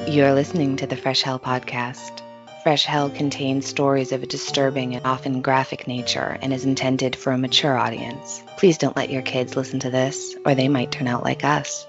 You're listening to the Fresh Hell podcast. Fresh Hell contains stories of a disturbing and often graphic nature and is intended for a mature audience. Please don't let your kids listen to this, or they might turn out like us.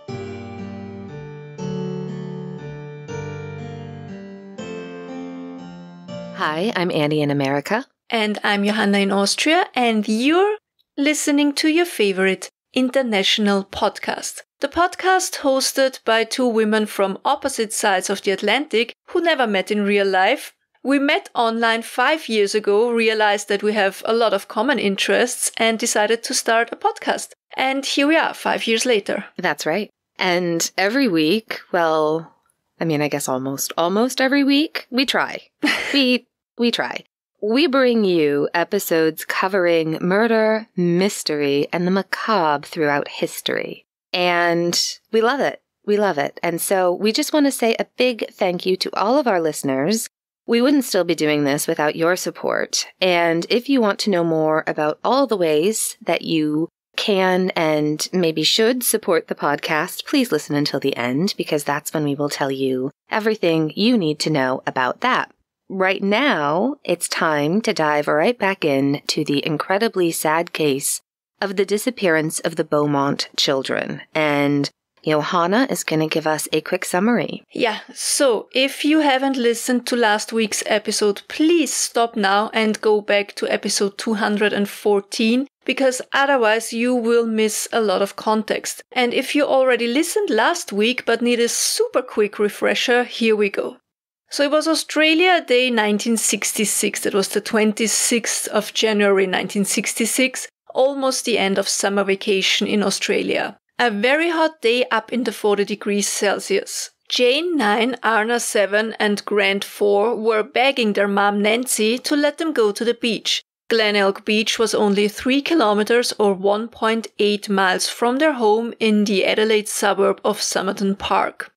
Hi, I'm Annie in America. And I'm Johanna in Austria, and you're listening to your favorite international podcast. The podcast hosted by two women from opposite sides of the Atlantic who never met in real life. We met online 5 years ago, realized that we have a lot of common interests, and decided to start a podcast. And here we are, 5 years later. That's right. And every week, I guess almost every week, we try. We try. We bring you episodes covering murder, mystery, and the macabre throughout history. And we love it. We love it. And so we just want to say a big thank you to all of our listeners. We wouldn't still be doing this without your support. And if you want to know more about all the ways that you can and maybe should support the podcast, please listen until the end, because that's when we will tell you everything you need to know about that. Right now, it's time to dive right back in to the incredibly sad case of the disappearance of the Beaumont children. And Johanna is going to give us a quick summary. Yeah, so if you haven't listened to last week's episode, please stop now and go back to episode 214, because otherwise you will miss a lot of context. And if you already listened last week but need a super quick refresher, here we go. So it was Australia Day 1966, that was the 26th of January 1966, almost the end of summer vacation in Australia. A very hot day up in the 40 degrees Celsius. Jane 9, Arnna 7 and Grant 4 were begging their mom Nancy to let them go to the beach. Glenelg Beach was only 3 kilometers or 1.8 miles from their home in the Adelaide suburb of Somerton Park.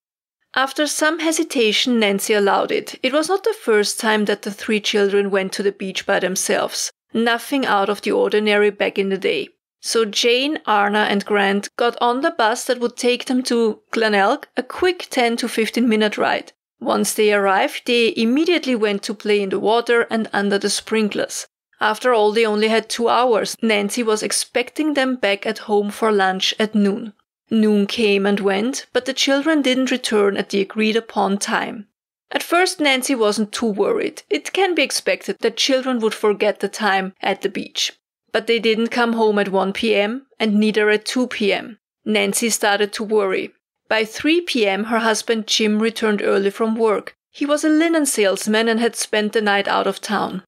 After some hesitation, Nancy allowed it. It was not the first time that the three children went to the beach by themselves. Nothing out of the ordinary back in the day. So Jane, Arnna and Grant got on the bus that would take them to Glenelg, a quick 10 to 15 minute ride. Once they arrived, they immediately went to play in the water and under the sprinklers. After all, they only had 2 hours. Nancy was expecting them back at home for lunch at noon. Noon came and went, but the children didn't return at the agreed-upon time. At first, Nancy wasn't too worried. It can be expected that children would forget the time at the beach. But they didn't come home at 1 p.m. and neither at 2 p.m. Nancy started to worry. By 3 p.m., her husband Jim returned early from work. He was a linen salesman and had spent the night out of town.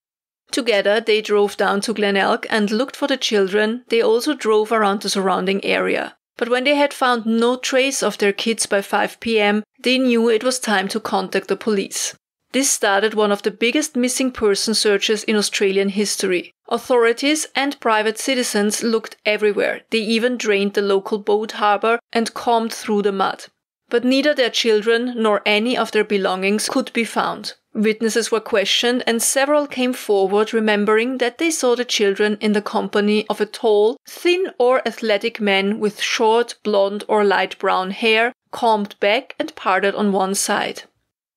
Together, they drove down to Glenelg and looked for the children. They also drove around the surrounding area. But when they had found no trace of their kids by 5 p.m., they knew it was time to contact the police. This started one of the biggest missing person searches in Australian history. Authorities and private citizens looked everywhere. They even drained the local boat harbour and combed through the mud. But neither their children nor any of their belongings could be found. Witnesses were questioned and several came forward remembering that they saw the children in the company of a tall, thin or athletic man with short, blonde or light brown hair, combed back and parted on one side.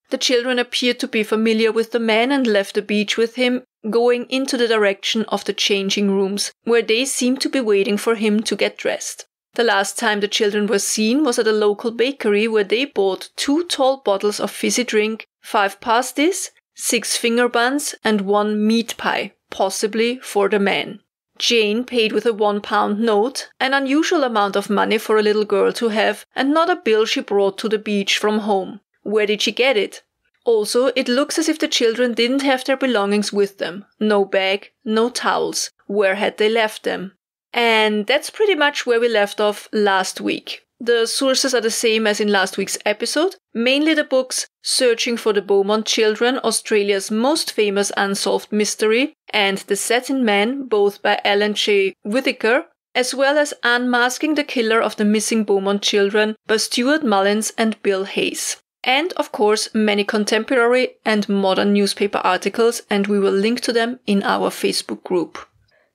The children appeared to be familiar with the man and left the beach with him, going into the direction of the changing rooms, where they seemed to be waiting for him to get dressed. The last time the children were seen was at a local bakery where they bought 2 tall bottles of fizzy drink, 5 pasties, 6 finger buns, and 1 meat pie, possibly for the man. Jane paid with a £1 note, an unusual amount of money for a little girl to have, and not a bill she brought to the beach from home. Where did she get it? Also, it looks as if the children didn't have their belongings with them. No bag, no towels. Where had they left them? And that's pretty much where we left off last week. The sources are the same as in last week's episode, mainly the books Searching for the Beaumont Children, Australia's most famous unsolved mystery, and The Satin Man, both by Alan J. Whittaker, as well as Unmasking the Killer of the Missing Beaumont Children by Stuart Mullins and Bill Hayes. And, of course, many contemporary and modern newspaper articles, and we will link to them in our Facebook group.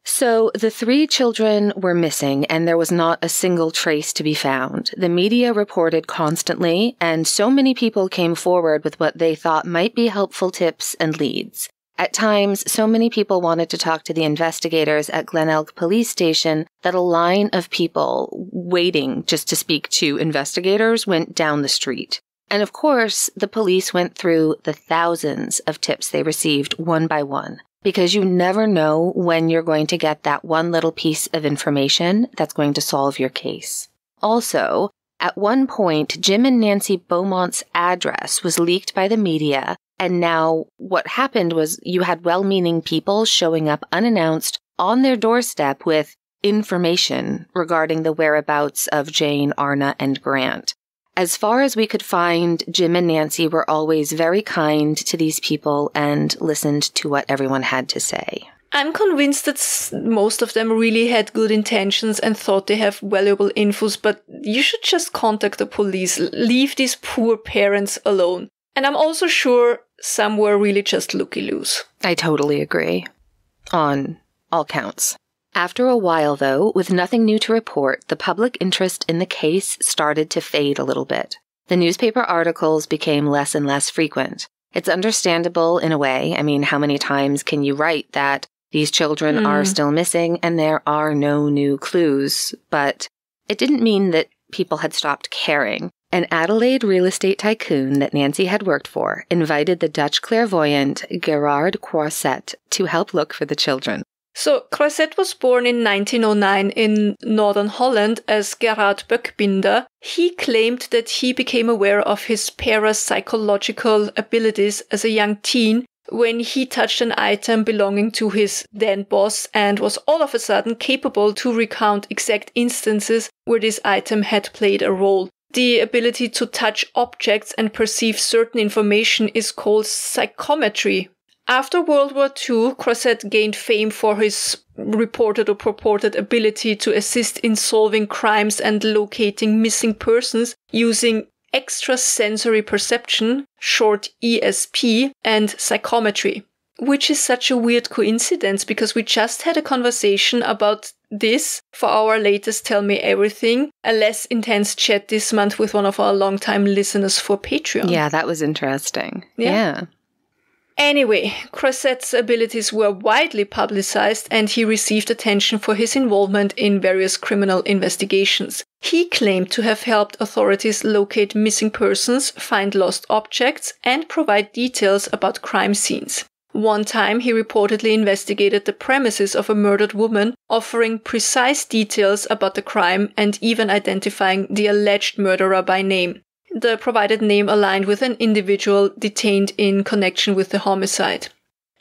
So the 3 children were missing, and there was not a single trace to be found. The media reported constantly, and so many people came forward with what they thought might be helpful tips and leads. At times, so many people wanted to talk to the investigators at Glenelg Police Station that a line of people waiting just to speak to investigators went down the street. And of course, the police went through the thousands of tips they received one by one, because you never know when you're going to get that one little piece of information that's going to solve your case. Also, at one point, Jim and Nancy Beaumont's address was leaked by the media, and now what happened was you had well-meaning people showing up unannounced on their doorstep with information regarding the whereabouts of Jane, Arnna, and Grant. As far as we could find, Jim and Nancy were always very kind to these people and listened to what everyone had to say. I'm convinced that most of them really had good intentions and thought they have valuable infos, but you should just contact the police. Leave these poor parents alone. And I'm also sure some were really just looky-loos. I totally agree. On all counts. After a while, though, with nothing new to report, the public interest in the case started to fade a little bit. The newspaper articles became less and less frequent. It's understandable in a way. I mean, how many times can you write that these children are still missing and there are no new clues? But it didn't mean that people had stopped caring. An Adelaide real estate tycoon that Nancy had worked for invited the Dutch clairvoyant Gerard Croiset to help look for the children. So, Croiset was born in 1909 in northern Holland as Gerard Böckbinder. He claimed that he became aware of his parapsychological abilities as a young teen when he touched an item belonging to his then boss and was all of a sudden capable to recount exact instances where this item had played a role. The ability to touch objects and perceive certain information is called psychometry. After World War II, Croiset gained fame for his reported or purported ability to assist in solving crimes and locating missing persons using extrasensory perception, short ESP, and psychometry. Which is such a weird coincidence because we just had a conversation about this for our latest Tell Me Everything, a less intense chat this month with one of our longtime listeners for Patreon. Yeah, that was interesting. Yeah. Anyway, Croiset's abilities were widely publicized and he received attention for his involvement in various criminal investigations. He claimed to have helped authorities locate missing persons, find lost objects, and provide details about crime scenes. One time, he reportedly investigated the premises of a murdered woman, offering precise details about the crime and even identifying the alleged murderer by name. The provided name aligned with an individual detained in connection with the homicide.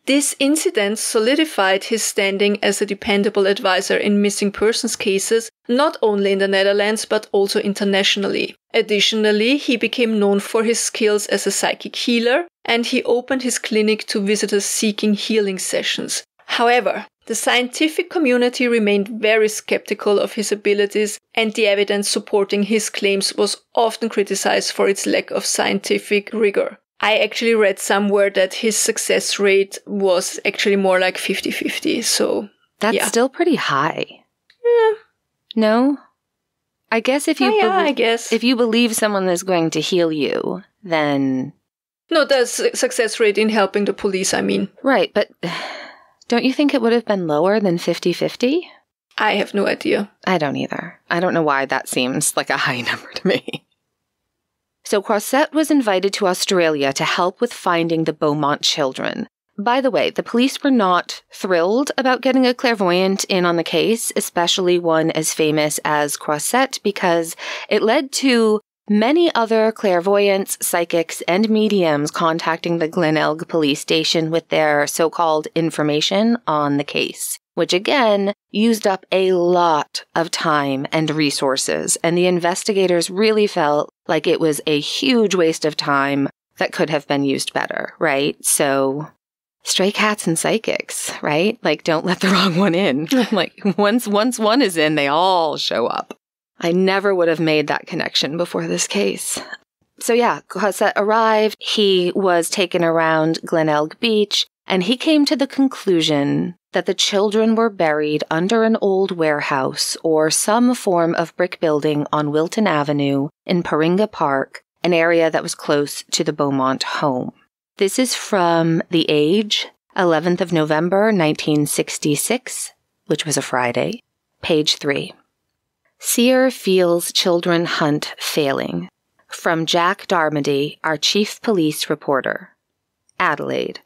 This incident solidified his standing as a dependable advisor in missing persons cases, not only in the Netherlands but also internationally. Additionally, he became known for his skills as a psychic healer, and he opened his clinic to visitors seeking healing sessions. However, the scientific community remained very skeptical of his abilities, and the evidence supporting his claims was often criticized for its lack of scientific rigor. I actually read somewhere that his success rate was actually more like 50-50, so that's still pretty high. Yeah. No? I guess if you I guess. If you believe someone is going to heal you, then... No, the success rate in helping the police, I mean. Right, but... Don't you think it would have been lower than 50-50? I have no idea. I don't either. I don't know why that seems like a high number to me. So Croiset was invited to Australia to help with finding the Beaumont children. By the way, the police were not thrilled about getting a clairvoyant in on the case, especially one as famous as Croiset, because it led to many other clairvoyants, psychics, and mediums contacting the Glenelg police station with their so-called information on the case, which again used up a lot of time and resources, and the investigators really felt like it was a huge waste of time that could have been used better, right? So, stray cats and psychics, right? Like, don't let the wrong one in. Like, once one is in, they all show up. I never would have made that connection before this case. So yeah, Croiset arrived. He was taken around Glenelg Beach. and he came to the conclusion that the children were buried under an old warehouse or some form of brick building on Wilton Avenue in Paringa Park, an area that was close to the Beaumont home. This is from The Age, 11th of November, 1966, which was a Friday, page 3. Seer feels children hunt failing. From Jack Darmody, our chief police reporter. Adelaide.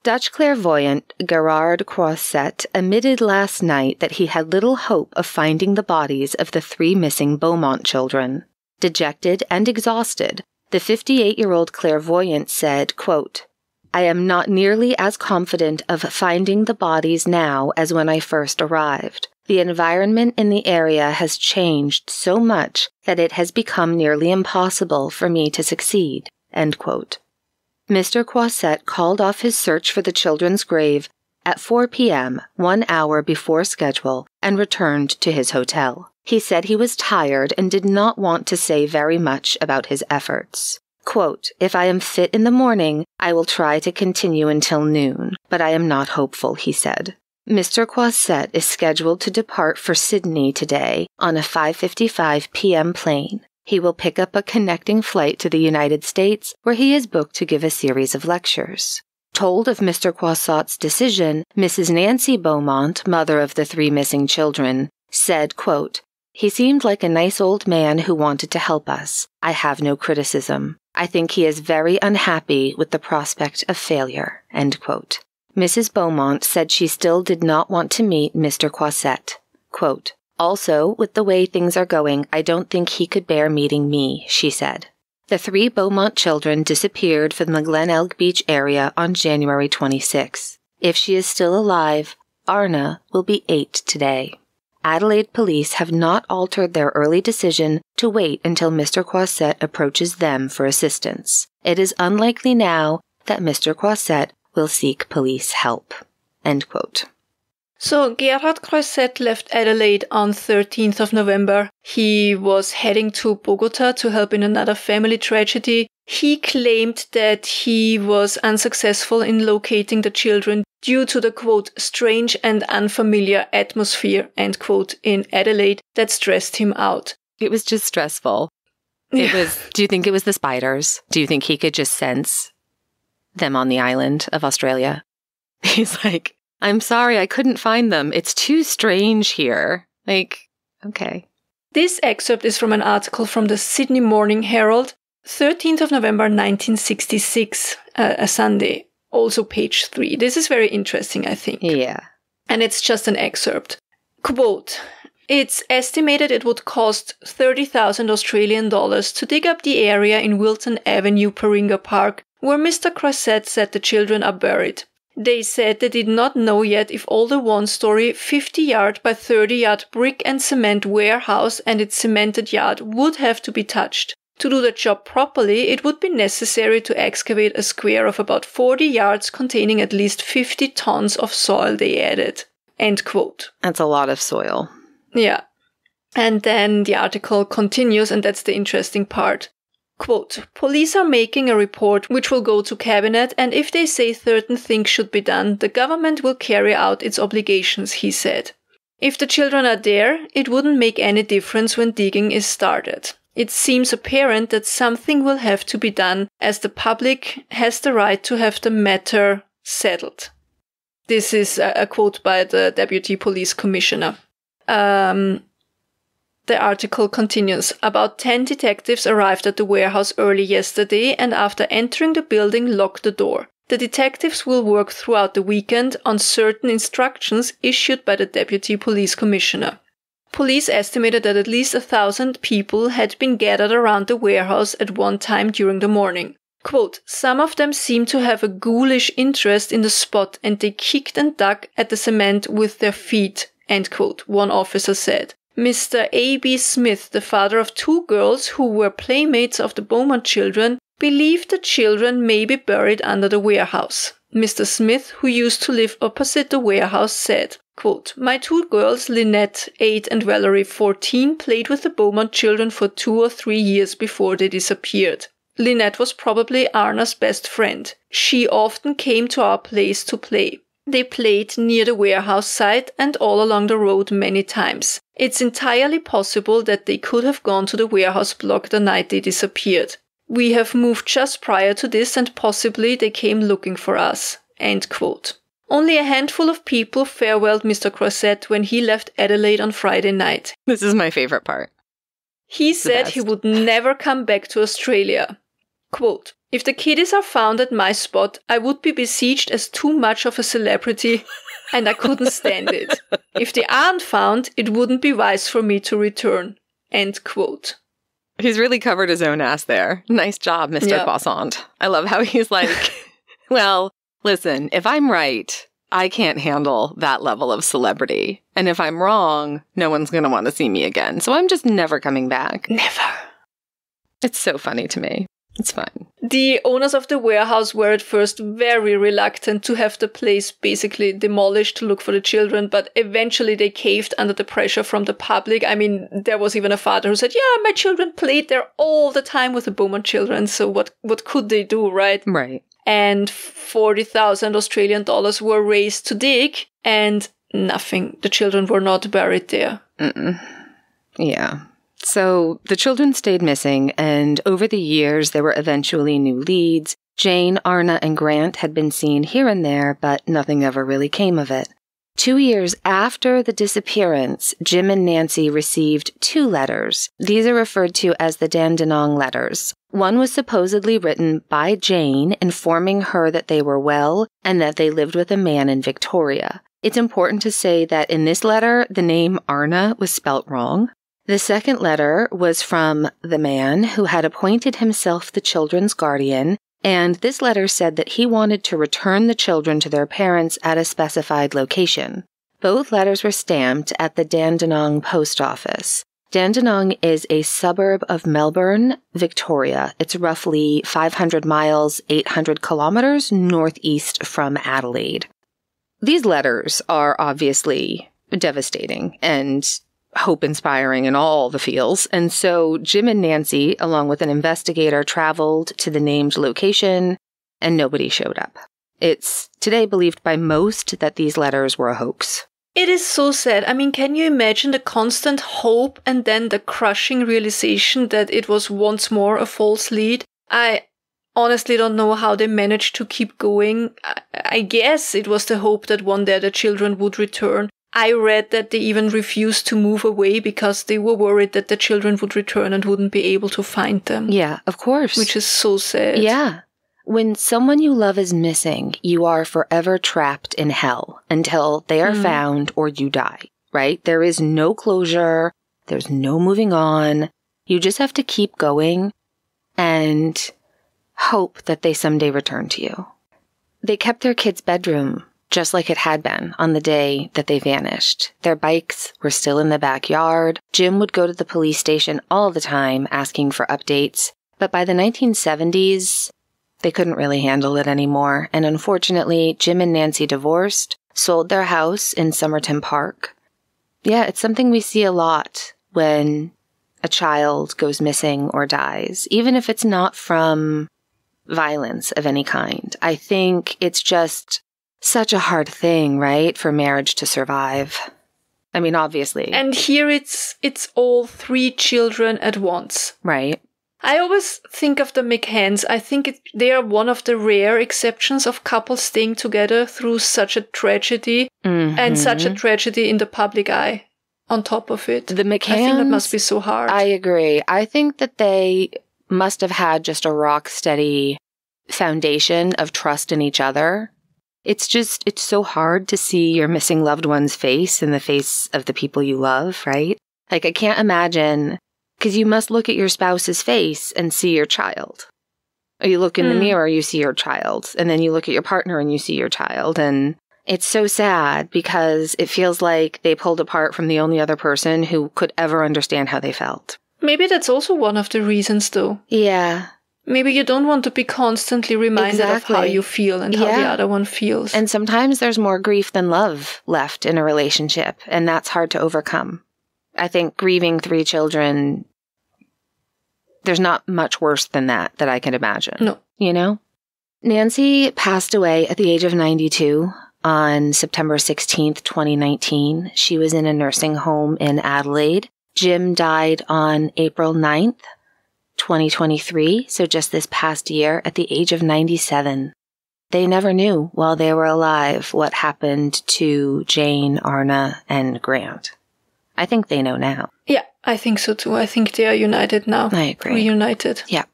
Dutch clairvoyant Gerard Croisset admitted last night that he had little hope of finding the bodies of the 3 missing Beaumont children. Dejected and exhausted, the 58-year-old clairvoyant said, quote, "I am not nearly as confident of finding the bodies now as when I first arrived. The environment in the area has changed so much that it has become nearly impossible for me to succeed." End quote. Mr. Croisset called off his search for the children's grave at 4 p.m., 1 hour before schedule, and returned to his hotel. He said he was tired and did not want to say very much about his efforts. Quote, "If I am fit in the morning, I will try to continue until noon, but I am not hopeful," he said. Mr. Croisset is scheduled to depart for Sydney today on a 5:55 p.m. plane. He will pick up a connecting flight to the United States, where he is booked to give a series of lectures. Told of Mr. Croisset's decision, Mrs. Nancy Beaumont, mother of the 3 missing children, said, quote, "He seemed like a nice old man who wanted to help us. I have no criticism. I think he is very unhappy with the prospect of failure." End quote. Mrs. Beaumont said she still did not want to meet Mr. Croisset. Quote, "Also, with the way things are going, I don't think he could bear meeting me," she said. The 3 Beaumont children disappeared from the Glenelg Beach area on January 26. If she is still alive, Arnna will be 8 today. Adelaide police have not altered their early decision to wait until Mr. Croisset approaches them for assistance. It is unlikely now that Mr. Croisset will seek police help. End quote. So Gerard Croisset left Adelaide on 13th of November. He was heading to Bogota to help in another family tragedy. He claimed that he was unsuccessful in locating the children due to the, quote, "strange and unfamiliar atmosphere," end quote, in Adelaide that stressed him out. It was just stressful. Do you think it was the spiders? Do you think he could just sense them on the island of Australia? He's like, "I'm sorry, I couldn't find them. It's too strange here." Like, okay. This excerpt is from an article from the Sydney Morning Herald, 13th of November 1966, a Sunday, also page 3. This is very interesting, I think. Yeah. And it's just an excerpt. Quote, "It's estimated it would cost 30,000 Australian dollars to dig up the area in Wilton Avenue, Paringa Park, where Mr. Croisset said the children are buried. They said they did not know yet if all the one-story 50-yard by 30-yard brick and cement warehouse and its cemented yard would have to be touched. To do the job properly, it would be necessary to excavate a square of about 40 yards containing at least 50 tons of soil," they added. End quote. That's a lot of soil. Yeah. And then the article continues, and that's the interesting part. Quote, "Police are making a report which will go to cabinet, and if they say certain things should be done, the government will carry out its obligations," he said. "If the children are there, it wouldn't make any difference when digging is started. It seems apparent that something will have to be done, as the public has the right to have the matter settled." This is a quote by the Deputy Police Commissioner. The article continues. "About 10 detectives arrived at the warehouse early yesterday and after entering the building locked the door. The detectives will work throughout the weekend on certain instructions issued by the Deputy Police Commissioner. Police estimated that at least 1,000 people had been gathered around the warehouse at one time during the morning. Quote, "Some of them seemed to have a ghoulish interest in the spot and they kicked and dug at the cement with their feet," end quote, one officer said. Mr. A.B. Smith, the father of 2 girls who were playmates of the Beaumont children, believed the children may be buried under the warehouse. Mr. Smith, who used to live opposite the warehouse, said, quote, "My 2 girls, Lynette, 8, and Valerie, 14, played with the Beaumont children for 2 or 3 years before they disappeared." Lynette was probably Arnna's best friend. She often came to our place to play. They played near the warehouse site and all along the road many times. It's entirely possible that they could have gone to the warehouse block the night they disappeared. We have moved just prior to this and possibly they came looking for us." End quote. Only a handful of people farewelled Mr. Croisset when he left Adelaide on Friday night. This is my favorite part. He said he would never come back to Australia. Quote, "If the kiddies are found at my spot, I would be besieged as too much of a celebrity and I couldn't stand it. If they aren't found, it wouldn't be wise for me to return." End quote. He's really covered his own ass there. Nice job, Mr. Croissant. I love how he's like, well, listen, if I'm right, I can't handle that level of celebrity. And if I'm wrong, no one's going to want to see me again. So I'm just never coming back. Never. It's so funny to me. It's fine. The owners of the warehouse were at first very reluctant to have the place basically demolished to look for the children, but eventually they caved under the pressure from the public. I mean, there was even a father who said, "Yeah, my children played there all the time with the Beaumont children, so what could they do, right?" Right. And 40,000 Australian dollars were raised to dig, and nothing. The children were not buried there. Yeah. So the children stayed missing, and over the years there were eventually new leads. Jane, Arnna, and Grant had been seen here and there, but nothing ever really came of it. 2 years after the disappearance, Jim and Nancy received 2 letters. These are referred to as the Dandenong letters. One was supposedly written by Jane, informing her that they were well and that they lived with a man in Victoria. It's important to say that in this letter, the name Arnna was spelt wrong. The second letter was from the man who had appointed himself the children's guardian, and this letter said that he wanted to return the children to their parents at a specified location. Both letters were stamped at the Dandenong post office. Dandenong is a suburb of Melbourne, Victoria. It's roughly 500 miles, 800 kilometers northeast from Adelaide. These letters are obviously devastating and hope-inspiring in all the feels, and so Jim and Nancy, along with an investigator, traveled to the named location, and nobody showed up. It's today believed by most that these letters were a hoax. It is so sad. I mean, can you imagine the constant hope and then the crushing realization that it was once more a false lead? I honestly don't know how they managed to keep going. I guess it was the hope that one day the children would return. I read that they even refused to move away because they were worried that the children would return and wouldn't be able to find them. Yeah, of course. Which is so sad. Yeah. When someone you love is missing, you are forever trapped in hell until they are found or you die, right? There is no closure. There's no moving on. You just have to keep going and hope that they someday return to you. They kept their kid's bedroom just like it had been on the day that they vanished. Their bikes were still in the backyard. Jim would go to the police station all the time asking for updates. But by the 1970s, they couldn't really handle it anymore. And unfortunately, Jim and Nancy divorced, sold their house in Somerton Park. Yeah, it's something we see a lot when a child goes missing or dies, even if it's not from violence of any kind. I think it's just such a hard thing, right, for marriage to survive. I mean, obviously. And here it's all 3 children at once. Right. I always think of the McCanns. I think they are one of the rare exceptions of couples staying together through such a tragedy and such a tragedy in the public eye on top of it. The McCanns, I think that must be so hard. I agree. I think that they must have had just a rock-steady foundation of trust in each other. It's so hard to see your missing loved one's face in the face of the people you love, right? Like, I can't imagine, because you must look at your spouse's face and see your child. Or you look in the mirror, you see your child. And then you look at your partner and you see your child. And it's so sad because it feels like they pulled apart from the only other person who could ever understand how they felt. Maybe that's also one of the reasons, though. Yeah. Maybe you don't want to be constantly reminded of how you feel and how the other one feels. And sometimes there's more grief than love left in a relationship, and that's hard to overcome. I think grieving 3 children, there's not much worse than that I can imagine. No. You know? Nancy passed away at the age of 92 on September 16th, 2019. She was in a nursing home in Adelaide. Jim died on April 9th, 2023, so just this past year at the age of 97. They never knew while they were alive what happened to Jane, Arnna, and Grant. I think they know now. Yeah, I think so too. I think they are united now. I agree. Reunited. Yeah.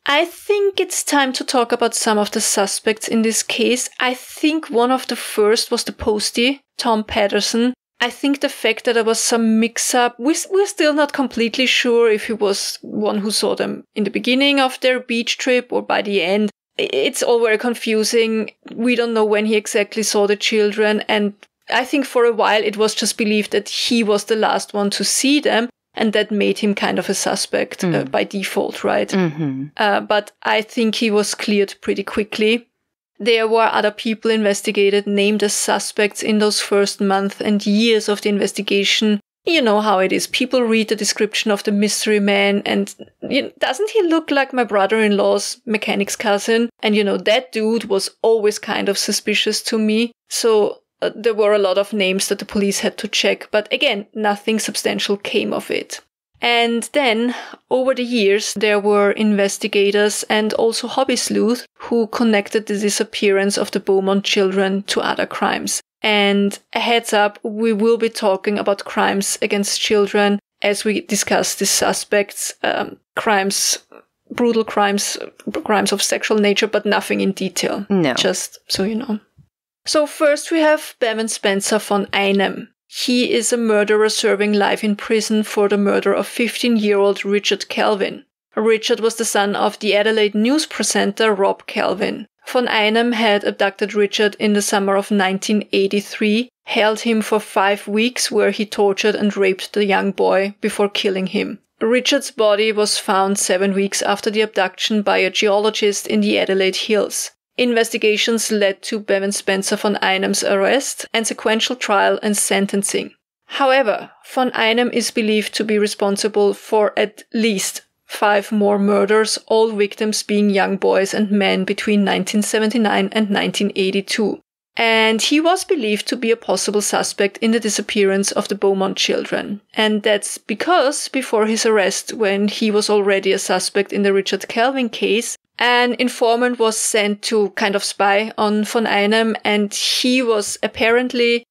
I think it's time to talk about some of the suspects in this case. I think one of the first was the postie, Tom Patterson. I think the fact that there was some mix-up, we're still not completely sure if he was one who saw them in the beginning of their beach trip or by the end. It's all very confusing. We don't know when he exactly saw the children, and I think for a while it was just believed that he was the last one to see them, and that made him kind of a suspect by default, right? Mm-hmm. But I think he was cleared pretty quickly. There were other people investigated, named as suspects in those first month and years of the investigation. You know how it is. People read the description of the mystery man and doesn't he look like my brother-in-law's mechanic's cousin? And that dude was always kind of suspicious to me. So there were a lot of names that the police had to check, but again, nothing substantial came of it. And then, over the years, there were investigators and also hobby sleuths who connected the disappearance of the Beaumont children to other crimes. And a heads up, we will be talking about crimes against children as we discuss the suspects, brutal crimes of sexual nature, but nothing in detail. No. Just so you know. So first we have Bevan Spencer von Einem. He is a murderer serving life in prison for the murder of 15-year-old Richard Kelvin. Richard was the son of the Adelaide news presenter Rob Kelvin. Von Einem had abducted Richard in the summer of 1983, held him for 5 weeks where he tortured and raped the young boy before killing him. Richard's body was found 7 weeks after the abduction by a geologist in the Adelaide Hills. Investigations led to Bevan Spencer von Einem's arrest and sequential trial and sentencing. However, von Einem is believed to be responsible for at least 5 more murders, all victims being young boys and men between 1979 and 1982. And he was believed to be a possible suspect in the disappearance of the Beaumont children. And that's because before his arrest, when he was already a suspect in the Richard Kelvin case, an informant was sent to kind of spy on von Einem, and he was allegedly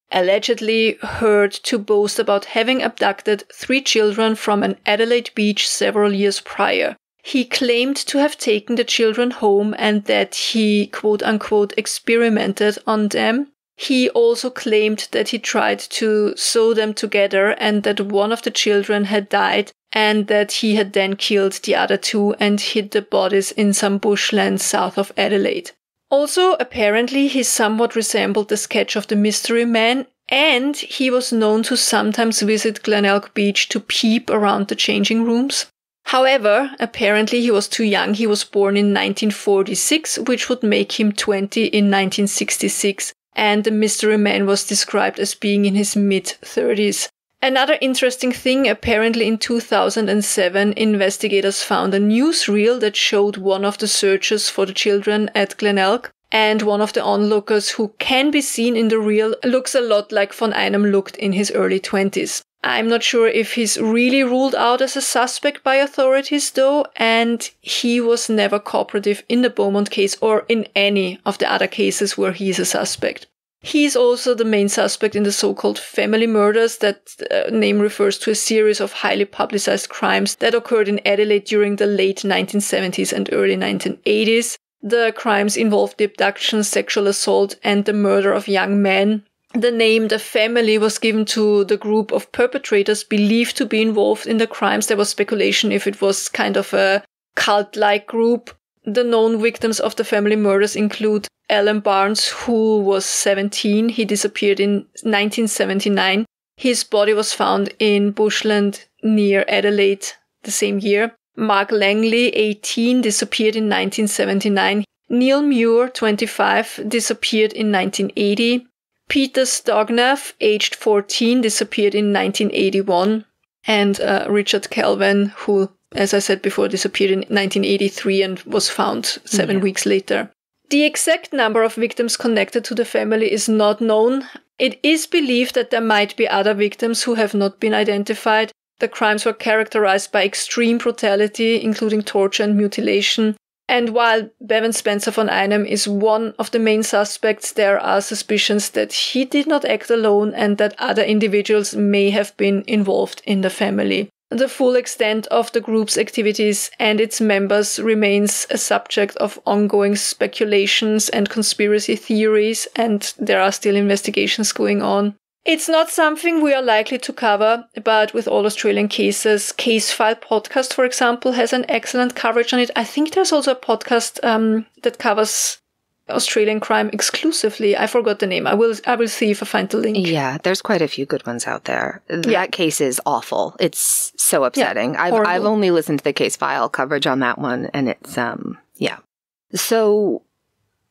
heard to boast about having abducted 3 children from an Adelaide beach several years prior. He claimed to have taken the children home and that he, quote-unquote, experimented on them. He also claimed that he tried to sew them together and that one of the children had died and that he had then killed the other 2 and hid the bodies in some bushland south of Adelaide. Also, apparently, he somewhat resembled the sketch of the mystery man, and he was known to sometimes visit Glenelg Beach to peep around the changing rooms. However, apparently he was too young. He was born in 1946, which would make him 20 in 1966, and the mystery man was described as being in his mid-30s. Another interesting thing, apparently in 2007, investigators found a newsreel that showed one of the searchers for the children at Glenelg, and one of the onlookers who can be seen in the reel looks a lot like von Einem looked in his early 20s. I'm not sure if he's really ruled out as a suspect by authorities though, and he was never cooperative in the Beaumont case or in any of the other cases where he's a suspect. He's also the main suspect in the so-called family murders. That name refers to a series of highly publicized crimes that occurred in Adelaide during the late 1970s and early 1980s. The crimes involved the abduction, sexual assault, and the murder of young men. The name the family was given to the group of perpetrators believed to be involved in the crimes. There was speculation if it was kind of a cult-like group. The known victims of the family murders include Alan Barnes, who was 17. He disappeared in 1979. His body was found in bushland near Adelaide the same year. Mark Langley, 18, disappeared in 1979. Neil Muir, 25, disappeared in 1980. Peter Stognev, aged 14, disappeared in 1981. And Richard Kelvin, who as I said before, disappeared in 1983 and was found 7 weeks later. The exact number of victims connected to the family is not known. It is believed that there might be other victims who have not been identified. The crimes were characterized by extreme brutality, including torture and mutilation. And while Bevan Spencer von Einem is one of the main suspects, there are suspicions that he did not act alone and that other individuals may have been involved in the family. The full extent of the group's activities and its members remains a subject of ongoing speculations and conspiracy theories, and there are still investigations going on. It's not something we are likely to cover, but with all Australian cases, Case File podcast, for example, has an excellent coverage on it. I think there's also a podcast that covers Australian crime exclusively. I forgot the name. I will see if I find the link. Yeah, there's quite a few good ones out there. That case is awful. It's so upsetting. I've only listened to the Case File coverage on that one, and it's So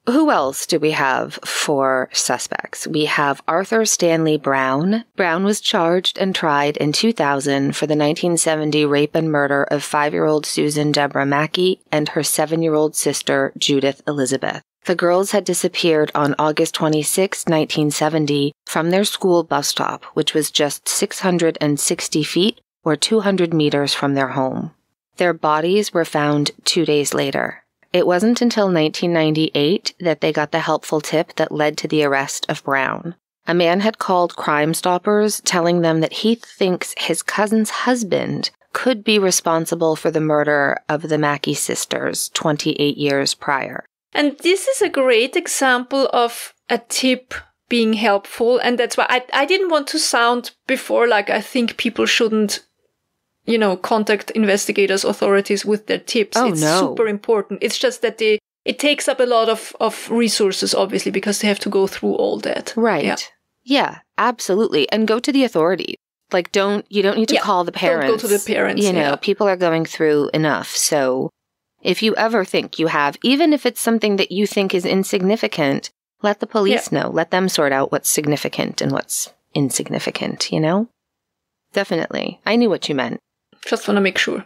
who else do we have for suspects? We have Arthur Stanley Brown. Brown was charged and tried in 2000 for the 1970 rape and murder of 5-year-old Susan Deborah Mackey and her 7-year-old sister Judith Elizabeth. The girls had disappeared on August 26, 1970, from their school bus stop, which was just 660 feet or 200 meters from their home. Their bodies were found 2 days later. It wasn't until 1998 that they got the helpful tip that led to the arrest of Brown. A man had called Crime Stoppers, telling them that he thinks his cousin's husband could be responsible for the murder of the Mackey sisters 28 years prior. And this is a great example of a tip being helpful. And that's why I didn't want to sound before like I think people shouldn't, contact investigators, authorities with their tips. It's super important. It's just that it takes up a lot of resources, obviously, because they have to go through all that. Right. Yeah, absolutely. And go to the authorities. Like, you don't need to call the parents. Don't go to the parents. People are going through enough. So if you ever think you have, even if it's something that you think is insignificant, let the police know. Let them sort out what's significant and what's insignificant, Definitely. I knew what you meant. Just want to make sure.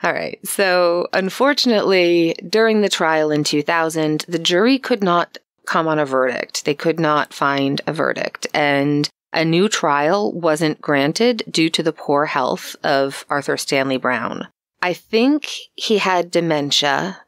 All right. So, unfortunately, during the trial in 2000, the jury could not come on a verdict. They could not find a verdict. And a new trial wasn't granted due to the poor health of Arthur Stanley Brown. I think he had dementia.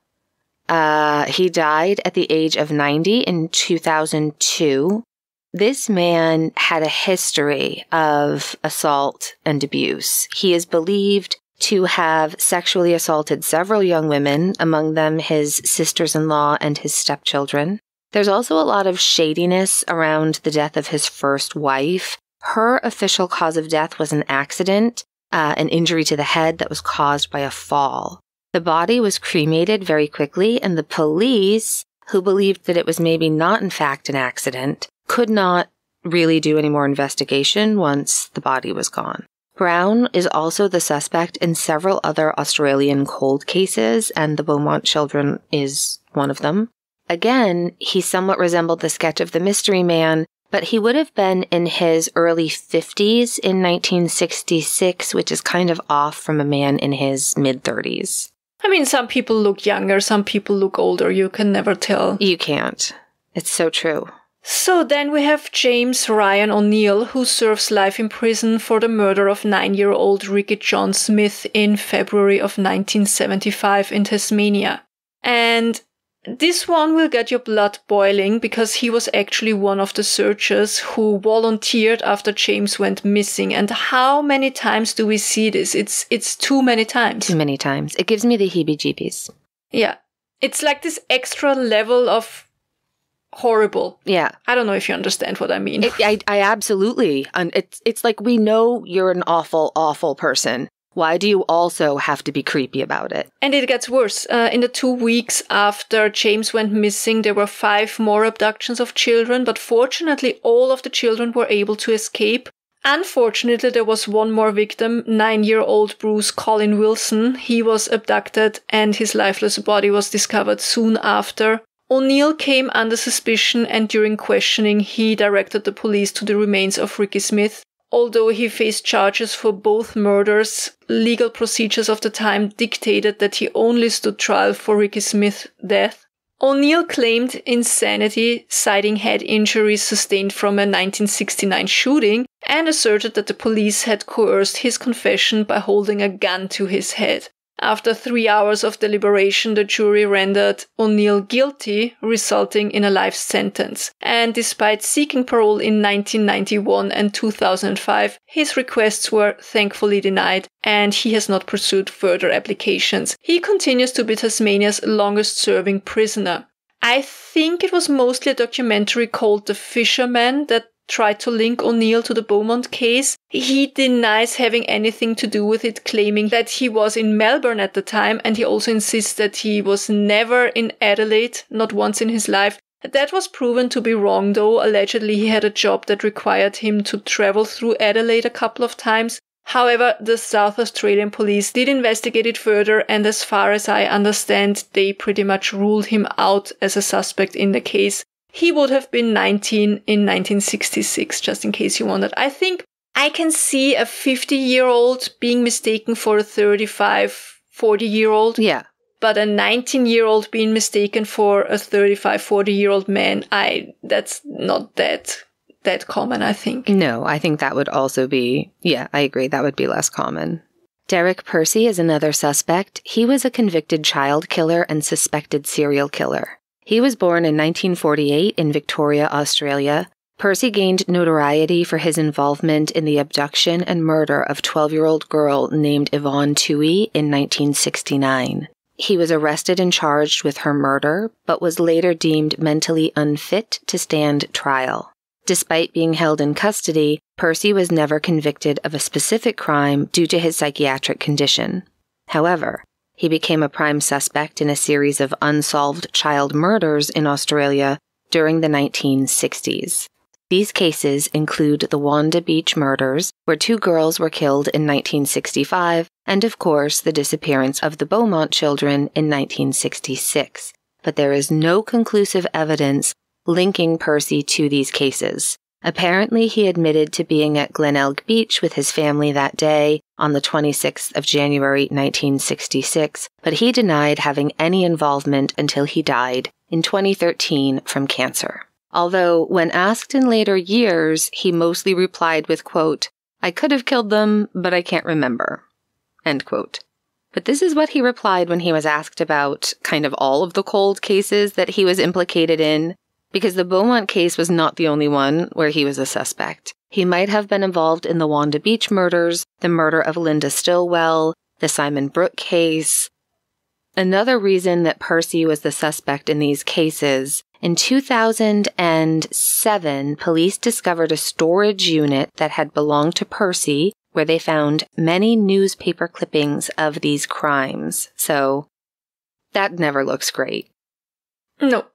He died at the age of 90 in 2002. This man had a history of assault and abuse. He is believed to have sexually assaulted several young women, among them his sisters-in-law and his stepchildren. There's also a lot of shadiness around the death of his first wife. Her official cause of death was an accident, an injury to the head that was caused by a fall. The body was cremated very quickly, and the police, who believed that it was maybe not in fact an accident, could not really do any more investigation once the body was gone. Brown is also the suspect in several other Australian cold cases, and the Beaumont children is one of them. Again, he somewhat resembled the sketch of the mystery man, but he would have been in his early 50s in 1966, which is kind of off from a man in his mid-30s. I mean, some people look younger, some people look older. You can never tell. You can't. It's so true. So then we have James Ryan O'Neill, who serves life in prison for the murder of 9-year-old Ricky John Smith in February of 1975 in Tasmania. And this one will get your blood boiling because he was actually one of the searchers who volunteered after James went missing. And how many times do we see this? It's too many times. Too many times. It gives me the heebie-jeebies. Yeah. It's like this extra level of horrible. Yeah. I don't know if you understand what I mean. I absolutely. It's like we know you're an awful, awful person. Why do you also have to be creepy about it? And it gets worse. In the 2 weeks after James went missing, there were 5 more abductions of children, but fortunately all of the children were able to escape. Unfortunately, there was one more victim, 9-year-old Bruce Colin Wilson. He was abducted and his lifeless body was discovered soon after. O'Neill came under suspicion, and during questioning, he directed the police to the remains of Ricky Smith. Although he faced charges for both murders, legal procedures of the time dictated that he only stood trial for Ricky Smith's death. O'Neill claimed insanity, citing head injuries sustained from a 1969 shooting, and asserted that the police had coerced his confession by holding a gun to his head. After 3 hours of deliberation, the jury rendered O'Neill guilty, resulting in a life sentence. And despite seeking parole in 1991 and 2005, his requests were thankfully denied, and he has not pursued further applications. He continues to be Tasmania's longest-serving prisoner. I think it was mostly a documentary called The Fisherman that tried to link O'Neill to the Beaumont case. He denies having anything to do with it, claiming that he was in Melbourne at the time, and he also insists that he was never in Adelaide, not once in his life. That was proven to be wrong, though. Allegedly, he had a job that required him to travel through Adelaide a couple of times. However, the South Australian police did investigate it further, and as far as I understand, they pretty much ruled him out as a suspect in the case. He would have been 19 in 1966, just in case you wondered. I think I can see a 50-year-old being mistaken for a 35, 40-year-old. Yeah. But a 19-year-old being mistaken for a 35, 40-year-old man, that's not that common, I think. No, I think that would also be, yeah, I agree, that would be less common. Derek Percy is another suspect. He was a convicted child killer and suspected serial killer. He was born in 1948 in Victoria, Australia. Percy gained notoriety for his involvement in the abduction and murder of 12-year-old girl named Yvonne Toohey in 1969. He was arrested and charged with her murder, but was later deemed mentally unfit to stand trial. Despite being held in custody, Percy was never convicted of a specific crime due to his psychiatric condition. However, he became a prime suspect in a series of unsolved child murders in Australia during the 1960s. These cases include the Wanda Beach murders, where 2 girls were killed in 1965, and of course the disappearance of the Beaumont children in 1966. But there is no conclusive evidence linking Percy to these cases. Apparently, he admitted to being at Glenelg Beach with his family that day on the 26th of January 1966, but he denied having any involvement until he died in 2013 from cancer. Although, when asked in later years, he mostly replied with, quote, "I could have killed them, but I can't remember," end quote. But this is what he replied when he was asked about kind of all of the cold cases that he was implicated in, because the Beaumont case was not the only one where he was a suspect. He might have been involved in the Wanda Beach murders, the murder of Linda Stillwell, the Simon Brooke case. Another reason that Percy was the suspect in these cases, in 2007, police discovered a storage unit that had belonged to Percy, where they found many newspaper clippings of these crimes. So, that never looks great. No.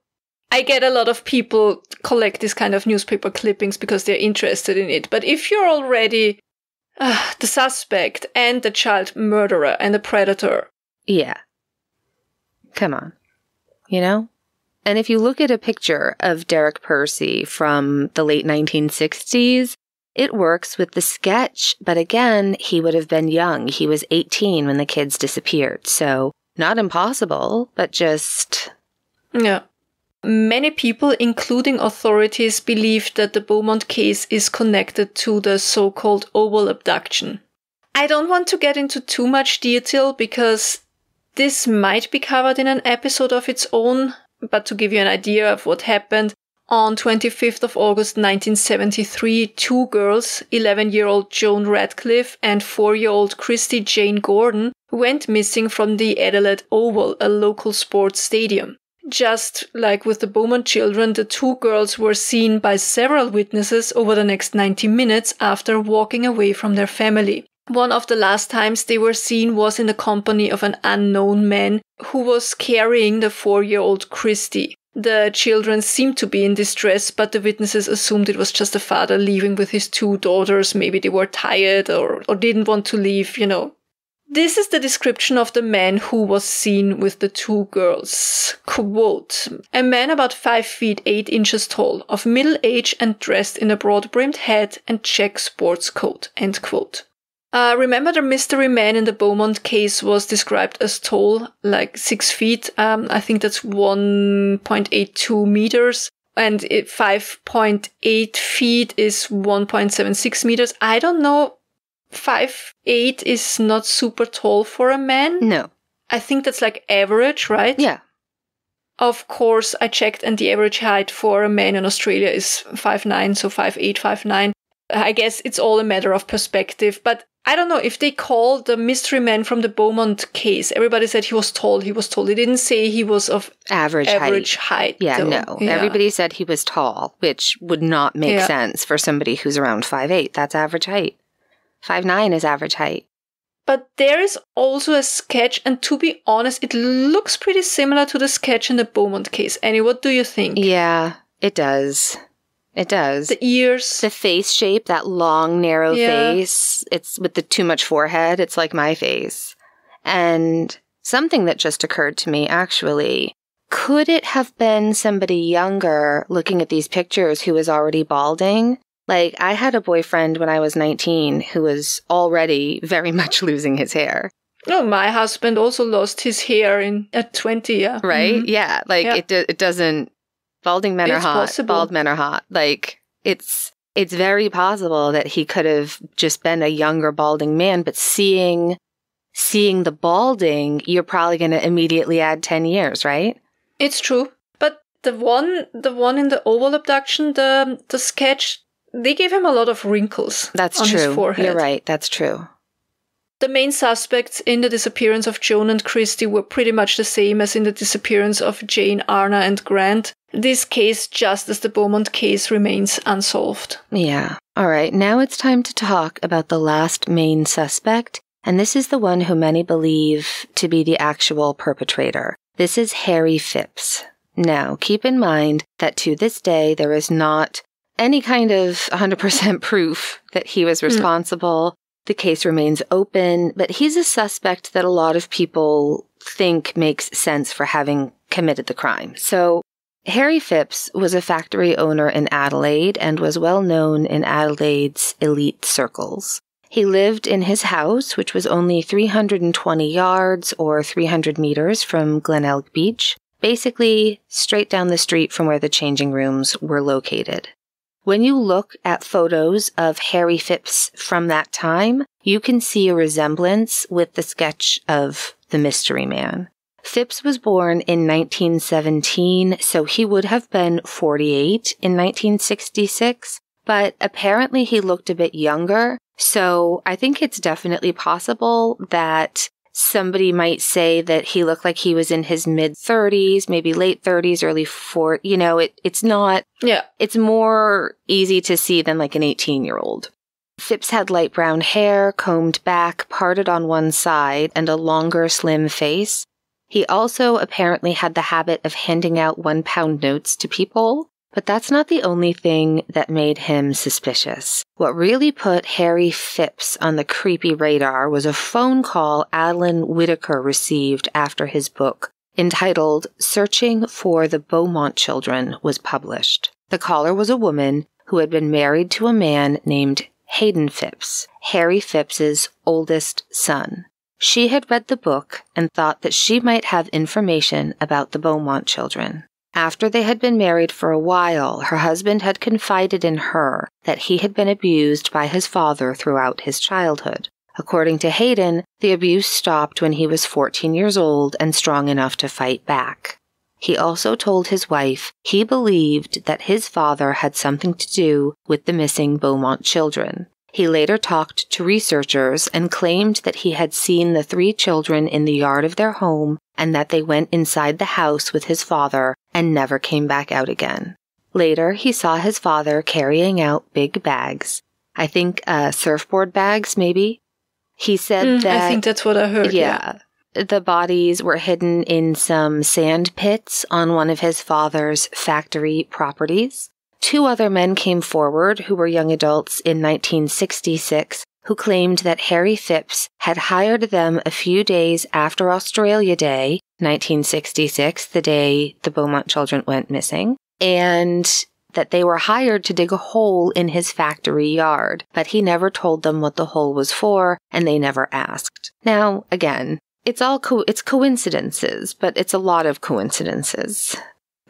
I get a lot of people collect this kind of newspaper clippings because they're interested in it. But if you're already the suspect and the child murderer and the predator. Yeah. Come on. You know? And if you look at a picture of Derek Percy from the late 1960s, it works with the sketch. But again, he would have been young. He was 18 when the kids disappeared. So, not impossible, but just... Yeah. Many people, including authorities, believe that the Beaumont case is connected to the so-called Oval abduction. I don't want to get into too much detail because this might be covered in an episode of its own, but to give you an idea of what happened, on 25th of August 1973, 2 girls, 11-year-old Joan Radcliffe and 4-year-old Christy Jane Gordon, went missing from the Adelaide Oval, a local sports stadium. Just like with the Beaumont children, the 2 girls were seen by several witnesses over the next 90 minutes after walking away from their family. One of the last times they were seen was in the company of an unknown man who was carrying the 4-year-old Christy. The children seemed to be in distress, but the witnesses assumed it was just a father leaving with his 2 daughters. Maybe they were tired or didn't want to leave, you know. This is the description of the man who was seen with the two girls. Quote, a man about 5 feet 8 inches tall, of middle age and dressed in a broad-brimmed hat and check sports coat. End quote. Remember the mystery man in the Beaumont case was described as tall, like 6 feet. I think that's 1.82 meters. And 5.8 feet is 1.76 meters. I don't know. 5'8" is not super tall for a man. No. I think that's like average, right? Yeah. Of course, I checked, and the average height for a man in Australia is 5'9", so 5'8", 5'9". I guess it's all a matter of perspective, but I don't know if they call the mystery man from the Beaumont case. Everybody said he was tall. They didn't say he was of average height. Yeah, though. no. Yeah. Everybody said he was tall, which would not make sense for somebody who's around 5'8". That's average height. 5'9" is average height. But there is also a sketch, and to be honest, it looks pretty similar to the sketch in the Beaumont case. Annie, what do you think? Yeah, it does. It does. The ears. The face shape, that long, narrow face. It's with the too much forehead. It's like my face. And something that just occurred to me, actually. Could it have been somebody younger looking at these pictures who was already balding? Like, I had a boyfriend when I was 19 who was already very much losing his hair. Oh, my husband also lost his hair at 20, yeah. Right? Mm-hmm. Yeah. Like, it doesn't... Balding men are hot. Possible. Bald men are hot. Like, it's very possible that he could have just been a younger balding man, but seeing the balding, you're probably going to immediately add 10 years, right? It's true. But the one in the oval abduction, the sketch... They gave him a lot of wrinkles on his forehead. You're right. That's true. The main suspects in the disappearance of Joan and Christy were pretty much the same as in the disappearance of Jane, Arnna, and Grant. This case, just as the Beaumont case, remains unsolved. Yeah. All right. Now it's time to talk about the last main suspect, and this is the one who many believe to be the actual perpetrator. This is Harry Phipps. Now, keep in mind that to this day, there is not any kind of 100% proof that he was responsible. The case remains open, but he's a suspect that a lot of people think makes sense for having committed the crime. So, Harry Phipps was a factory owner in Adelaide and was well known in Adelaide's elite circles. He lived in his house, which was only 320 yards or 300 meters from Glenelg Beach, basically straight down the street from where the changing rooms were located. When you look at photos of Harry Phipps from that time, you can see a resemblance with the sketch of the mystery man. Phipps was born in 1917, so he would have been 48 in 1966, but apparently he looked a bit younger, so I think it's definitely possible that somebody might say that he looked like he was in his mid-30s, maybe late 30s, early 40s. You know, it's not... Yeah. It's more easy to see than like an 18-year-old. Phipps had light brown hair, combed back, parted on one side, and a longer, slim face. He also apparently had the habit of handing out £1 notes to people. But that's not the only thing that made him suspicious. What really put Harry Phipps on the creepy radar was a phone call Alan Whitaker received after his book, entitled Searching for the Beaumont Children, was published. The caller was a woman who had been married to a man named Hayden Phipps, Harry Phipps's oldest son. She had read the book and thought that she might have information about the Beaumont children. After they had been married for a while, her husband had confided in her that he had been abused by his father throughout his childhood. According to Hayden, the abuse stopped when he was 14 years old and strong enough to fight back. He also told his wife he believed that his father had something to do with the missing Beaumont children. He later talked to researchers and claimed that he had seen the 3 children in the yard of their home and that they went inside the house with his father and never came back out again. Later, he saw his father carrying out big bags. I think surfboard bags, maybe? He said that... I think that's what I heard, yeah. The bodies were hidden in some sand pits on one of his father's factory properties. 2 other men came forward who were young adults in 1966 who claimed that Harry Phipps had hired them a few days after Australia Day, 1966, the day the Beaumont children went missing, and that they were hired to dig a hole in his factory yard, but he never told them what the hole was for, and they never asked. Now, again, it's coincidences, but it's a lot of coincidences.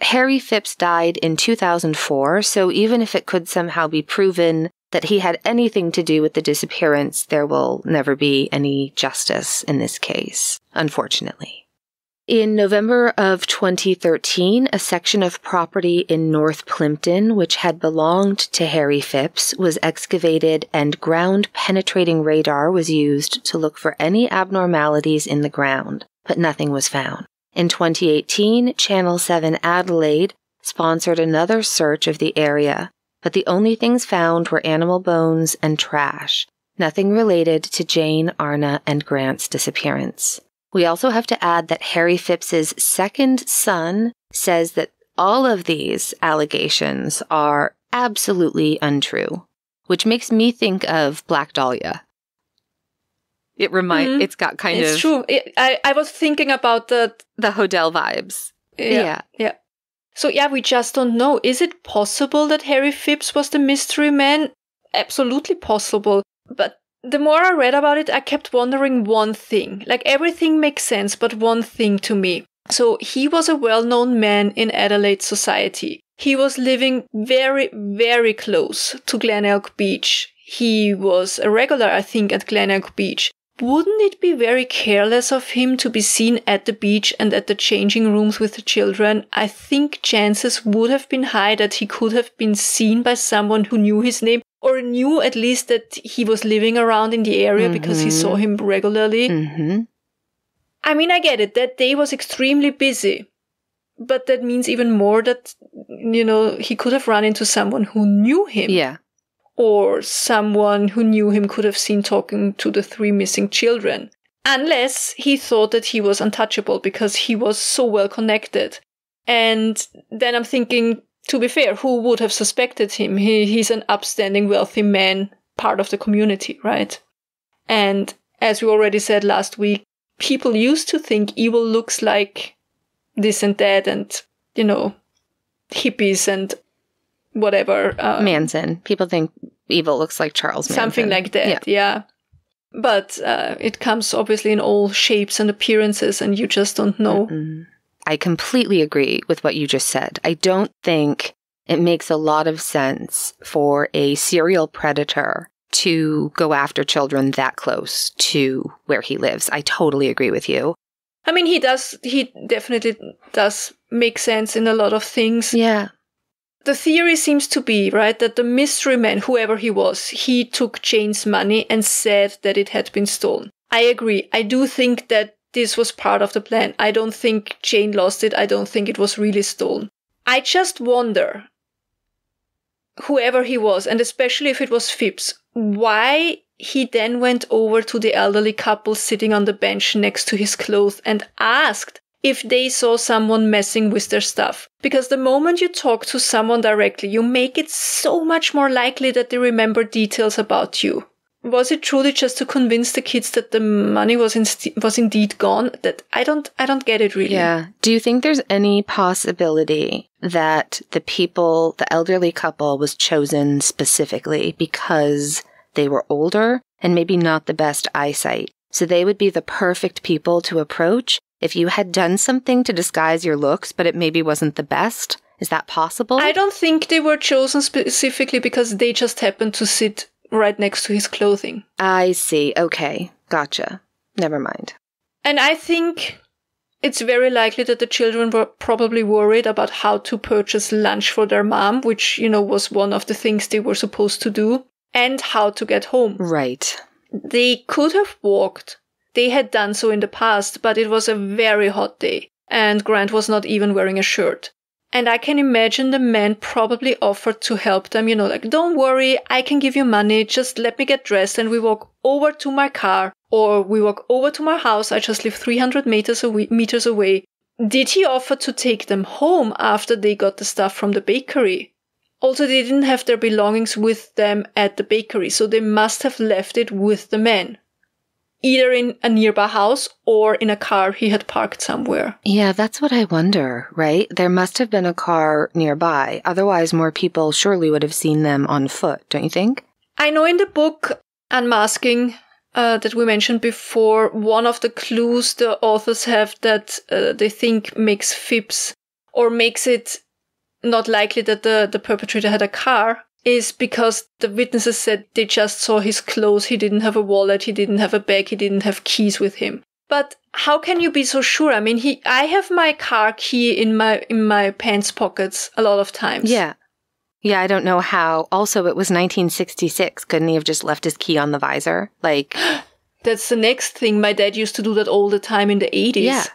Harry Phipps died in 2004, so even if it could somehow be proven that he had anything to do with the disappearance, there will never be any justice in this case, unfortunately. In November of 2013, a section of property in North Plympton, which had belonged to Harry Phipps, was excavated and ground-penetrating radar was used to look for any abnormalities in the ground, but nothing was found. In 2018, Channel 7 Adelaide sponsored another search of the area, but the only things found were animal bones and trash, nothing related to Jane, Arnna, and Grant's disappearance. We also have to add that Harry Phipps's second son says that all of these allegations are absolutely untrue, which makes me think of Black Dahlia. It's got kind of... It's true. I was thinking about the Hodel vibes. Yeah. So yeah, we just don't know. Is it possible that Harry Phipps was the mystery man? Absolutely possible. But the more I read about it, I kept wondering one thing. Like, everything makes sense, but one thing to me. So he was a well-known man in Adelaide society. He was living very, very close to Glenelg Beach. He was a regular, I think, at Glenelg Beach. Wouldn't it be very careless of him to be seen at the beach and at the changing rooms with the children? I think chances would have been high that he could have been seen by someone who knew his name, or knew at least that he was living around in the area because he saw him regularly. Mm-hmm. I mean, I get it. That day was extremely busy. But that means even more that, he could have run into someone who knew him. Yeah. Or someone who knew him could have seen talking to the 3 missing children. Unless he thought that he was untouchable because he was so well connected. And then I'm thinking, to be fair, who would have suspected him? He's an upstanding, wealthy man, part of the community, right? And as we already said last week, people used to think evil looks like this and that and, hippies and whatever. Manson. People think evil looks like Charles Manson. Something like that, yeah. But it comes obviously in all shapes and appearances, and you just don't know. Mm-mm. I completely agree with what you just said. I don't think it makes a lot of sense for a serial predator to go after children that close to where he lives. I totally agree with you. I mean, he definitely does make sense in a lot of things. Yeah. The theory seems to be, right, that the mystery man, whoever he was, he took Jane's money and said that it had been stolen. I agree. I do think that this was part of the plan. I don't think Jane lost it. I don't think it was really stolen. I just wonder, whoever he was, and especially if it was Phipps, why he then went over to the elderly couple sitting on the bench next to his clothes and asked if they saw someone messing with their stuff. Because the moment you talk to someone directly, you make it so much more likely that they remember details about you. Was it truly just to convince the kids that the money was indeed gone? That I don't get it really. Yeah. Do you think there's any possibility that the elderly couple was chosen specifically because they were older and maybe not the best eyesight? So they would be the perfect people to approach if you had done something to disguise your looks, but it maybe wasn't the best? Is that possible? I don't think they were chosen specifically because they just happened to sit right next to his clothing. I see. Okay. Gotcha. Never mind. And I think it's very likely that the children were probably worried about how to purchase lunch for their mom, which, was one of the things they were supposed to do, and how to get home. Right. They could have walked. They had done so in the past, but it was a very hot day, and Grant was not even wearing a shirt. And I can imagine the man probably offered to help them, don't worry, I can give you money, just let me get dressed and we walk over to my car, or we walk over to my house, I just live 300 meters away. Did he offer to take them home after they got the stuff from the bakery? Also, they didn't have their belongings with them at the bakery, so they must have left it with the man. Either in a nearby house or in a car he had parked somewhere. Yeah, that's what I wonder, right? There must have been a car nearby. Otherwise, more people surely would have seen them on foot, don't you think? I know in the book Unmasking that we mentioned before, one of the clues the authors have that they think makes Phipps or makes it not likely that the perpetrator had a car is because the witnesses said they just saw his clothes. He didn't have a wallet, he didn't have a bag, he didn't have keys with him. But how can you be so sure? I mean, I have my car key in my pants pockets a lot of times. Yeah. Yeah, I don't know how. Also, it was 1966. Couldn't he have just left his key on the visor? Like, that's the next thing. My dad used to do that all the time in the 80s. Yeah.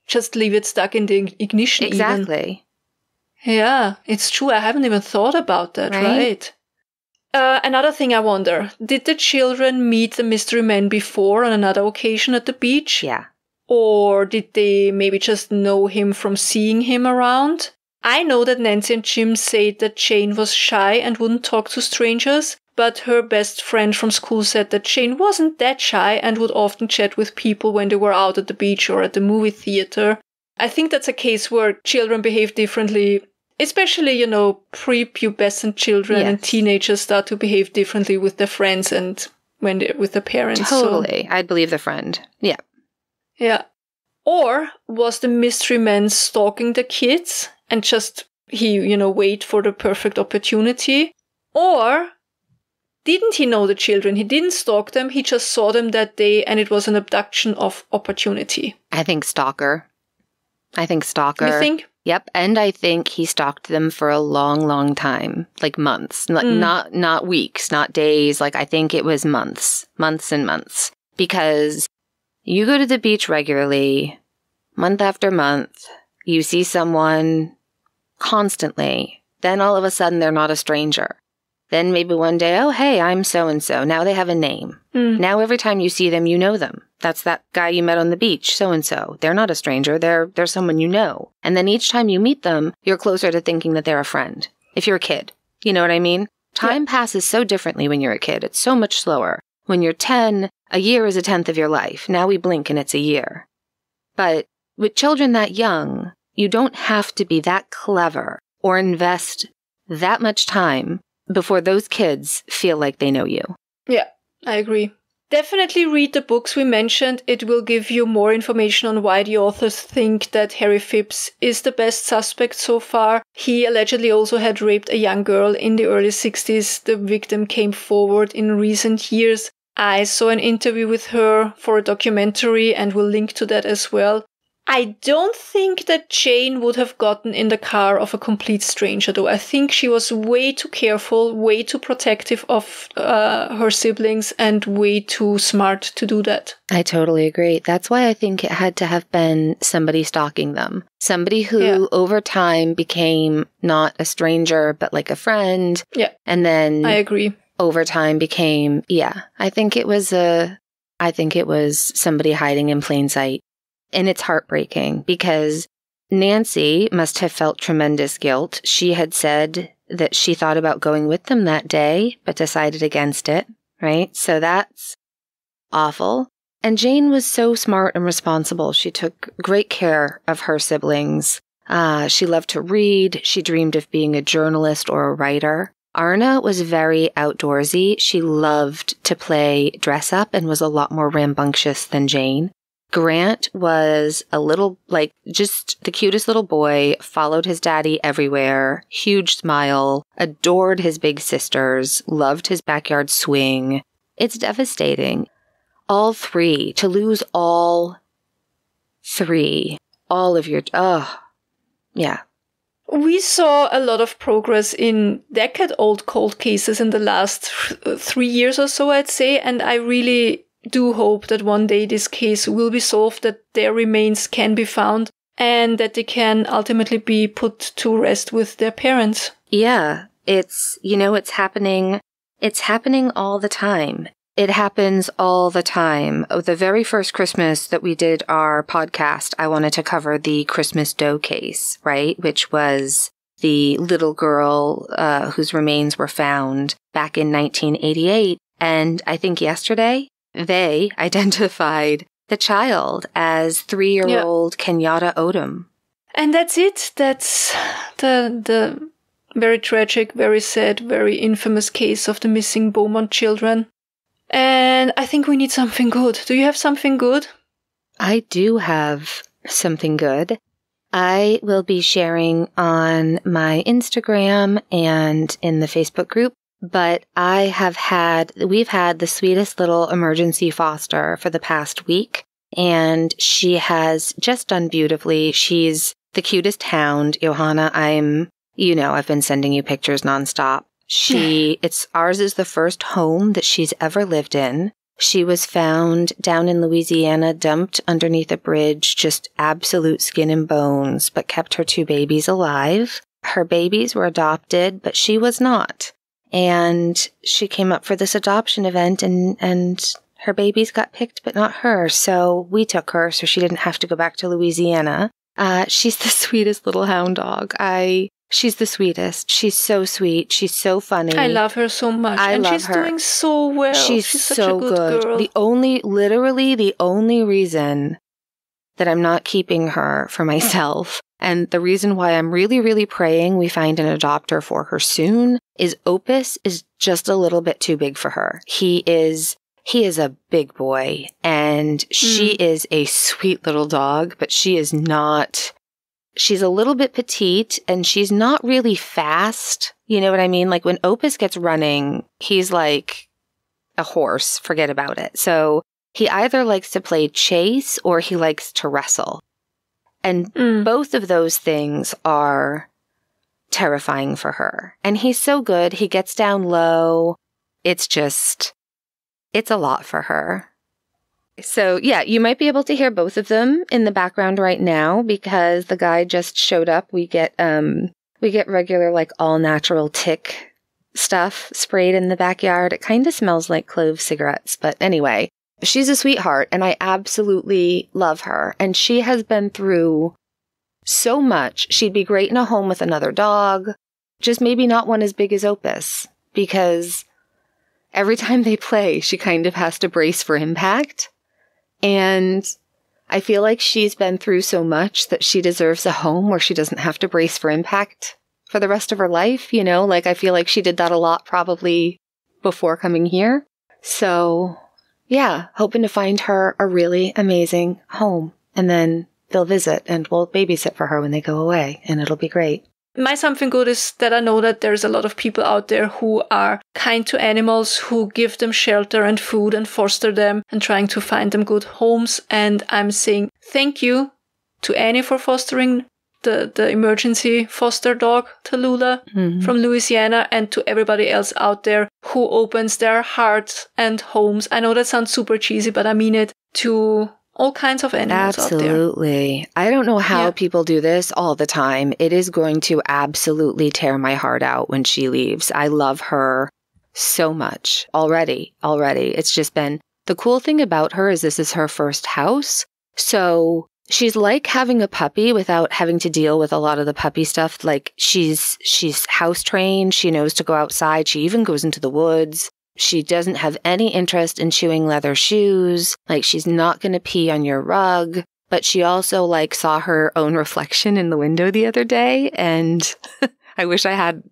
Just leave it stuck in the ignition. Exactly. Even. Yeah, it's true. I haven't even thought about that, right? Another thing I wonder, did the children meet the mystery man before on another occasion at the beach? Yeah. Or did they maybe just know him from seeing him around? I know that Nancy and Jim said that Jane was shy and wouldn't talk to strangers, but her best friend from school said that Jane wasn't that shy and would often chat with people when they were out at the beach or at the movie theater. I think that's a case where children behave differently, especially, prepubescent children and teenagers start to behave differently with their friends and when they're with their parents. Totally. So. I'd believe the friend. Yeah. Yeah. Or was the mystery man stalking the kids and just wait for the perfect opportunity? Or didn't he know the children? He didn't stalk them. He just saw them that day and it was an abduction of opportunity. I think stalker. You think? Yep. And I think he stalked them for a long, long time, like months, not weeks, not days. Like, I think it was months and months, because you go to the beach regularly, month after month, you see someone constantly. Then all of a sudden they're not a stranger. Then maybe one day, oh, hey, I'm so-and-so. Now they have a name. Now every time you see them, you know them. That's that guy you met on the beach, so-and-so. They're not a stranger. They're someone you know. And then each time you meet them, you're closer to thinking that they're a friend. If you're a kid. You know what I mean? Time passes so differently when you're a kid. It's so much slower. When you're 10, a year is a tenth of your life. Now we blink and it's a year. But with children that young, you don't have to be that clever or invest that much time before those kids feel like they know you. Yeah, I agree. Definitely read the books we mentioned. It will give you more information on why the authors think that Harry Phipps is the best suspect so far. He allegedly also had raped a young girl in the early 60s. The victim came forward in recent years. I saw an interview with her for a documentary and will link to that as well. I don't think that Jane would have gotten in the car of a complete stranger, though. I think she was way too careful, way too protective of her siblings, and way too smart to do that. I totally agree. That's why I think it had to have been somebody stalking them. Somebody who over time became not a stranger, but like a friend. Yeah. And then I agree. Over time became, I think it was somebody hiding in plain sight. And it's heartbreaking because Nancy must have felt tremendous guilt. She had said that she thought about going with them that day, but decided against it, right? So that's awful. And Jane was so smart and responsible. She took great care of her siblings. She loved to read. She dreamed of being a journalist or a writer. Arnna was very outdoorsy. She loved to play dress up and was a lot more rambunctious than Jane. Grant was a little, just the cutest little boy, followed his daddy everywhere, huge smile, adored his big sisters, loved his backyard swing. It's devastating. All three, to lose all three, all of your, yeah. We saw a lot of progress in decade-old cold cases in the last 3 years or so, I'd say, and I really do hope that one day this case will be solved, that their remains can be found, and that they can ultimately be put to rest with their parents. Yeah, it's happening. It's happening all the time. It happens all the time. The very first Christmas that we did our podcast, I wanted to cover the Christmas Doe case, right? Which was the little girl whose remains were found back in 1988. And I think yesterday, they identified the child as 3-year-old Kenyatta Odom. And that's it. That's the very tragic, very sad, very infamous case of the missing Beaumont children. And I think we need something good. Do you have something good? I do have something good. I will be sharing on my Instagram and in the Facebook group, but we've had the sweetest little emergency foster for the past week, and she has just done beautifully. She's the cutest hound, Johanna. I've been sending you pictures nonstop. Ours is the first home that she's ever lived in. She was found down in Louisiana, dumped underneath a bridge, just absolute skin and bones, but kept her 2 babies alive. Her babies were adopted, but she was not. And she came up for this adoption event, and her babies got picked, but not her. So we took her so she didn't have to go back to Louisiana. She's the sweetest little hound dog. She's the sweetest. She's so sweet. She's so funny. I love her so much. She's doing so well. She's such so a good girl. The only reason that I'm not keeping her for myself, and the reason why I'm really, really praying we find an adopter for her soon, is Opus is just a little bit too big for her. He is a big boy, and she is a sweet little dog, but she is not... She's a little bit petite, and she's not really fast. You know what I mean? Like, when Opus gets running, he's like a horse. Forget about it. So he either likes to play chase or he likes to wrestle. And both of those things are terrifying for her. And he's so good. He gets down low. It's a lot for her. So, yeah, you might be able to hear both of them in the background right now because the guy just showed up. We get regular, like, all-natural tick stuff sprayed in the backyard. It kind of smells like clove cigarettes. But anyway, she's a sweetheart, and I absolutely love her. And she has been through so much. She'd be great in a home with another dog, just maybe not one as big as Opus, because every time they play, she kind of has to brace for impact. And I feel like she's been through so much that she deserves a home where she doesn't have to brace for impact for the rest of her life. You know, like, I feel like she did that a lot probably before coming here. So, yeah, hoping to find her a really amazing home. And then they'll visit and we'll babysit for her when they go away, and it'll be great. My something good is that I know that there's a lot of people out there who are kind to animals, who give them shelter and food and foster them and trying to find them good homes. And I'm saying thank you to Annie for fostering the emergency foster dog, Tallulah, from Louisiana, and to everybody else out there who opens their hearts and homes. I know that sounds super cheesy, but I mean it, to all kinds of animals out there. Absolutely. I don't know how people do this all the time. It is going to absolutely tear my heart out when she leaves. I love her so much already. It's just been, the cool thing about her is this is her first house. So she's like having a puppy without having to deal with a lot of the puppy stuff. Like, she's house trained. She knows to go outside. She even goes into the woods. She doesn't have any interest in chewing leather shoes. Like, she's not going to pee on your rug. But she also, like, saw her own reflection in the window the other day. And I wish I had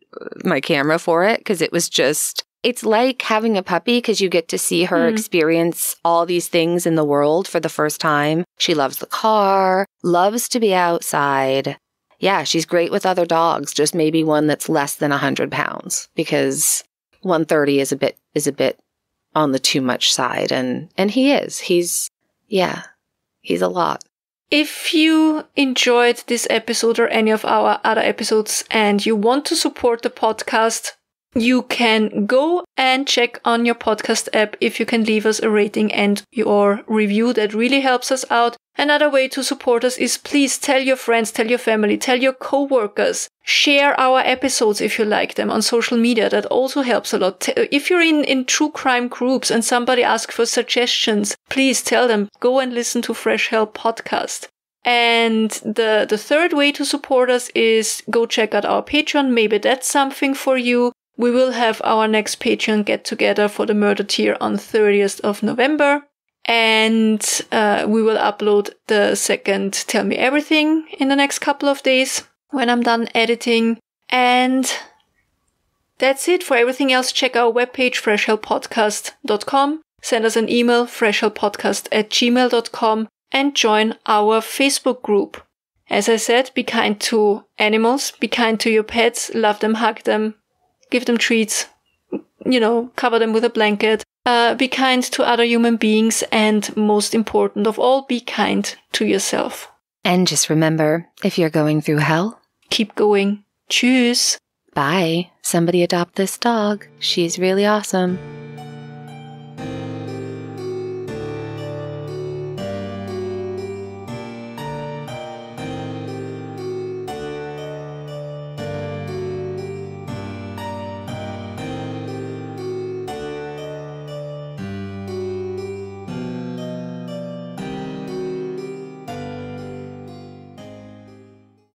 my camera for it, because it was just, it's like having a puppy, because you get to see her experience all these things in the world for the first time. She loves the car, loves to be outside. Yeah, she's great with other dogs, just maybe one that's less than 100 pounds, because 130 is a bit on the too much side. And he's a lot. If you enjoyed this episode or any of our other episodes and you want to support the podcast, you can go and check on your podcast app if you can leave us a rating and your review. That really helps us out. Another way to support us is please tell your friends, tell your family, tell your co-workers. Share our episodes if you like them on social media. That also helps a lot. If you're in true crime groups and somebody asks for suggestions, please tell them, go and listen to Fresh Hell podcast. And the third way to support us is go check out our Patreon. Maybe that's something for you. We will have our next Patreon get-together for the murder tier on 30th of November. And we will upload the second Tell Me Everything in the next couple of days when I'm done editing. And that's it. For everything else, check our webpage, freshhellpodcast.com. Send us an email, freshhellpodcast@gmail.com, and join our Facebook group. As I said, be kind to animals, be kind to your pets, love them, hug them, give them treats, cover them with a blanket. Be kind to other human beings, and most important of all, be kind to yourself. And just remember, if you're going through hell, keep going. Tschüss. Bye. Somebody adopt this dog. She's really awesome.